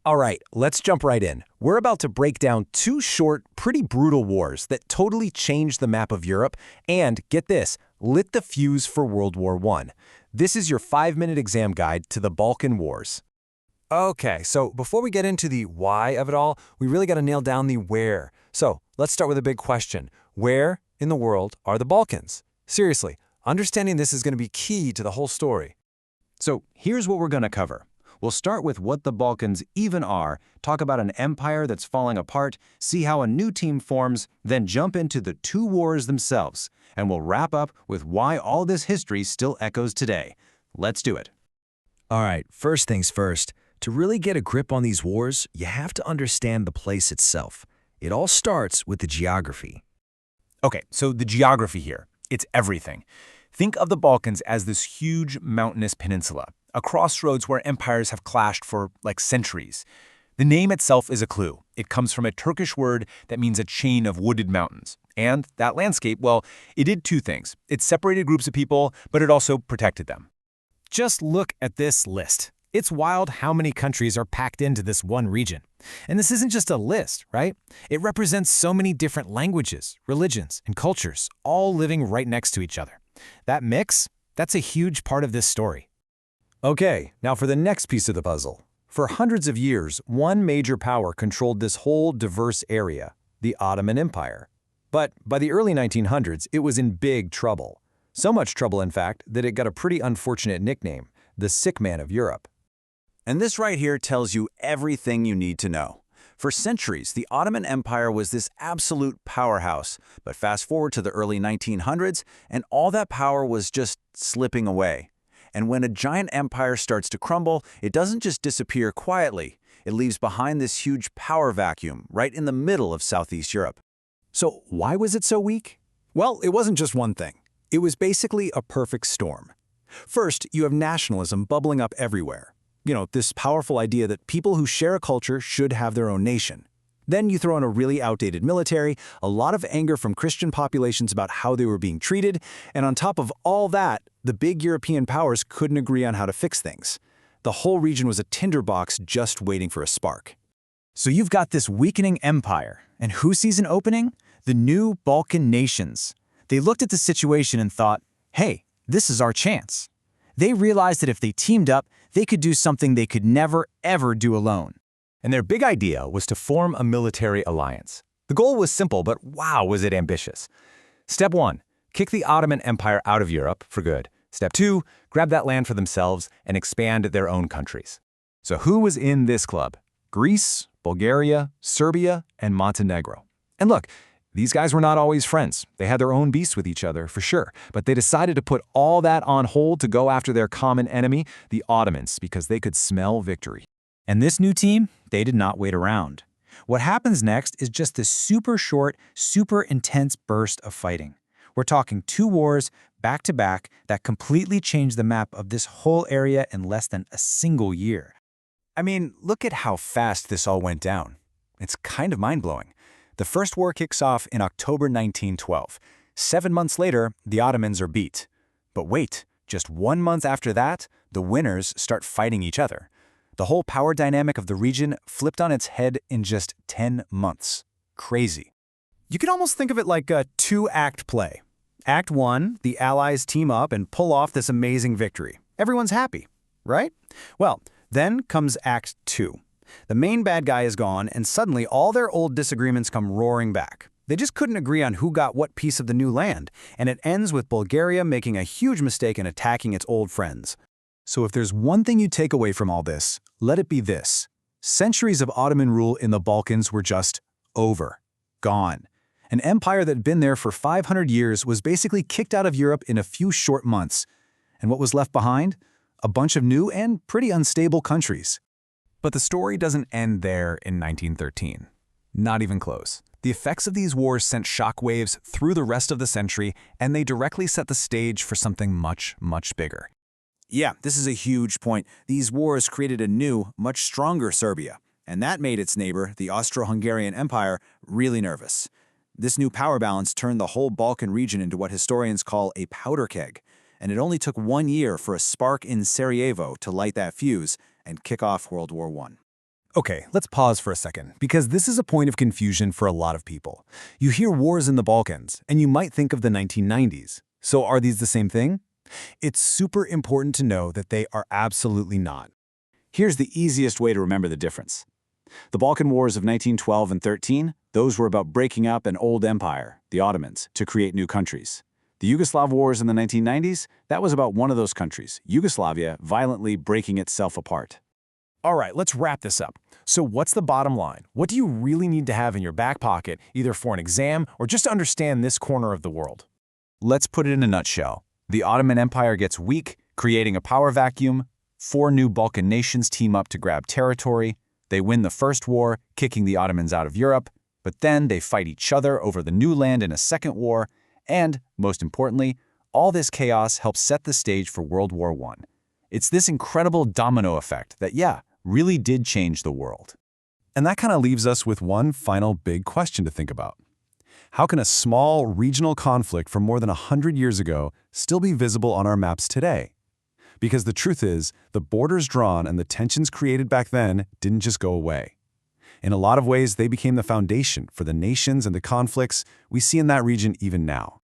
All right, let's jump right in. We're about to break down two short, pretty brutal wars that totally changed the map of Europe and, get this, lit the fuse for World War I. This is your 5-minute exam guide to the Balkan Wars. Okay, so before we get into the why of it all, we really got to nail down the where. So let's start with a big question. Where in the world are the Balkans? Seriously, understanding this is going to be key to the whole story. So here's what we're going to cover. We'll start with what the Balkans even are, talk about an empire that's falling apart, see how a new team forms, then jump into the two wars themselves. And we'll wrap up with why all this history still echoes today. Let's do it. All right, first things first. To really get a grip on these wars, you have to understand the place itself. It all starts with the geography. Okay, so the geography here, it's everything. Think of the Balkans as this huge mountainous peninsula, a crossroads where empires have clashed for like centuries. The name itself is a clue. It comes from a Turkish word that means a chain of wooded mountains. And that landscape, well, it did two things. It separated groups of people, but it also protected them. Just look at this list. It's wild how many countries are packed into this one region. And this isn't just a list, right? It represents so many different languages, religions, and cultures, all living right next to each other. That mix, that's a huge part of this story. Okay, now for the next piece of the puzzle. For hundreds of years, one major power controlled this whole diverse area, the Ottoman Empire. But by the early 1900s, it was in big trouble. So much trouble, in fact, that it got a pretty unfortunate nickname, the sick man of Europe. And this right here tells you everything you need to know. For centuries, the Ottoman Empire was this absolute powerhouse, but fast forward to the early 1900s, and all that power was just slipping away. And when a giant empire starts to crumble, it doesn't just disappear quietly. It leaves behind this huge power vacuum right in the middle of Southeast Europe. So why was it so weak? Well, it wasn't just one thing. It was basically a perfect storm. First, you have nationalism bubbling up everywhere. This powerful idea that people who share a culture should have their own nation. Then you throw in a really outdated military, a lot of anger from Christian populations about how they were being treated, and on top of all that, the big European powers couldn't agree on how to fix things. The whole region was a tinderbox just waiting for a spark. So you've got this weakening empire, and who sees an opening? The new Balkan nations. They looked at the situation and thought, hey, this is our chance. They realized that if they teamed up, they could do something they could never, ever do alone. And their big idea was to form a military alliance. The goal was simple, but wow, was it ambitious. Step 1, kick the Ottoman Empire out of Europe for good. Step 2, grab that land for themselves and expand their own countries. So who was in this club? Greece, Bulgaria, Serbia, and Montenegro. And look, these guys were not always friends. They had their own beasts with each other, for sure. But they decided to put all that on hold to go after their common enemy, the Ottomans, because they could smell victory. And this new team, they did not wait around. What happens next is just this super short, super intense burst of fighting. We're talking two wars back to back that completely changed the map of this whole area in less than a single year. I mean, look at how fast this all went down. It's kind of mind-blowing. The first war kicks off in October 1912. 7 months later, the Ottomans are beat. But wait, just 1 month after that, the winners start fighting each other. The whole power dynamic of the region flipped on its head in just 10 months. Crazy. You can almost think of it like a two-act play. Act 1, the Allies team up and pull off this amazing victory. Everyone's happy, right? Well, then comes Act 2. The main bad guy is gone, and suddenly all their old disagreements come roaring back. They just couldn't agree on who got what piece of the new land, and it ends with Bulgaria making a huge mistake in attacking its old friends. So if there's one thing you take away from all this, let it be this. Centuries of Ottoman rule in the Balkans were just over. Gone. An empire that had been there for 500 years was basically kicked out of Europe in a few short months. And what was left behind? A bunch of new and pretty unstable countries. But the story doesn't end there in 1913. Not even close. The effects of these wars sent shockwaves through the rest of the century, and they directly set the stage for something much, much bigger. Yeah, this is a huge point. These wars created a new, much stronger Serbia, and that made its neighbor, the Austro-Hungarian Empire, really nervous. This new power balance turned the whole Balkan region into what historians call a powder keg, and it only took 1 year for a spark in Sarajevo to light that fuse and kick off World War I. Okay, let's pause for a second, because this is a point of confusion for a lot of people. You hear wars in the Balkans, and you might think of the 1990s. So are these the same thing? It's super important to know that they are absolutely not. Here's the easiest way to remember the difference. The Balkan Wars of 1912 and 13, those were about breaking up an old empire, the Ottomans, to create new countries. The Yugoslav Wars in the 1990s, that was about one of those countries, Yugoslavia, violently breaking itself apart. All right, let's wrap this up. So what's the bottom line? What do you really need to have in your back pocket, either for an exam or just to understand this corner of the world? Let's put it in a nutshell. The Ottoman Empire gets weak, creating a power vacuum. 4 new Balkan nations team up to grab territory. They win the first war, kicking the Ottomans out of Europe. But then they fight each other over the new land in a second war. And, most importantly, all this chaos helps set the stage for World War I. It's this incredible domino effect that, yeah, really did change the world. And that kind of leaves us with one final big question to think about. How can a small regional conflict from more than 100 years ago still be visible on our maps today? Because the truth is, the borders drawn and the tensions created back then didn't just go away. In a lot of ways, they became the foundation for the nations and the conflicts we see in that region even now.